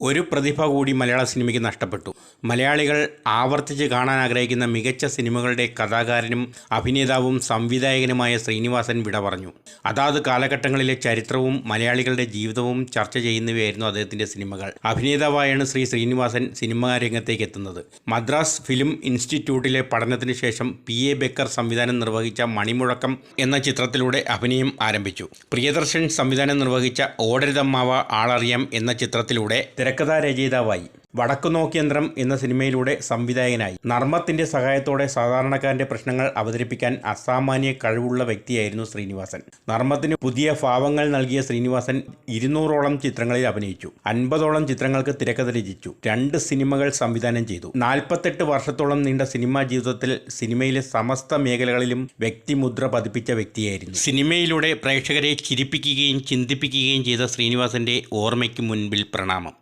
ഒരു പ്രതിഭ കൂടി മലയാള സിനിമയ്ക്ക് നഷ്ടപ്പെട്ടു. മലയാളികൾ ആവർത്തിച്ച് കാണാൻ ആഗ്രഹിക്കുന്ന മികച്ച സിനിമകളുടെ കഥാകാരനും അഭിനേതാവും സംവിധായകനുമായ ശ്രീനിവാസൻ വിട പറഞ്ഞു. അതാത് കാലഘട്ടങ്ങളിലെ ചരിത്രവും മലയാളികളുടെ ജീവിതവും ചർച്ച ചെയ്യുന്നവയായിരുന്നു അദ്ദേഹത്തിൻ്റെ സിനിമകൾ. അഭിനേതാവായാണ് ശ്രീനിവാസൻ സിനിമാ രംഗത്തേക്ക് എത്തുന്നത്. മദ്രാസ് ഫിലിം ഇൻസ്റ്റിറ്റ്യൂട്ടിലെ പഠനത്തിന് ശേഷം PA ബക്കർ സംവിധാനം നിർവഹിച്ച മണിമുഴക്കം എന്ന ചിത്രത്തിലൂടെ അഭിനയം ആരംഭിച്ചു. പ്രിയദർശൻ സംവിധാനം നിർവഹിച്ച ഓടരുതമ്മാവ ആളറിയാം എന്ന ചിത്രത്തിലൂടെ തിരക്കഥാരചയിതാവായി. വടക്കുനോക്കിയന്ത്രം എന്ന സിനിമയിലൂടെ സംവിധായകനായി. നർമ്മത്തിൻ്റെ സഹായത്തോടെ സാധാരണക്കാരൻ്റെ പ്രശ്നങ്ങൾ അവതരിപ്പിക്കാൻ അസാമാന്യ കഴിവുള്ള വ്യക്തിയായിരുന്നു ശ്രീനിവാസൻ. നർമ്മത്തിന് പുതിയ ഭാവങ്ങൾ നൽകിയ ശ്രീനിവാസൻ 200ഓളം ചിത്രങ്ങളിൽ അഭിനയിച്ചു. 50ഓളം ചിത്രങ്ങൾക്ക് തിരക്കഥ രചിച്ചു. 2 സിനിമകൾ സംവിധാനം ചെയ്തു. 48 വർഷത്തോളം നീണ്ട സിനിമാ ജീവിതത്തിൽ സിനിമയിലെ സമസ്ത മേഖലകളിലും വ്യക്തിമുദ്ര പതിപ്പിച്ച വ്യക്തിയായിരുന്നു. സിനിമയിലൂടെ പ്രേക്ഷകരെ ചിരിപ്പിക്കുകയും ചിന്തിപ്പിക്കുകയും ചെയ്ത ശ്രീനിവാസൻ്റെ ഓർമ്മയ്ക്ക് മുൻപിൽ പ്രണാമം.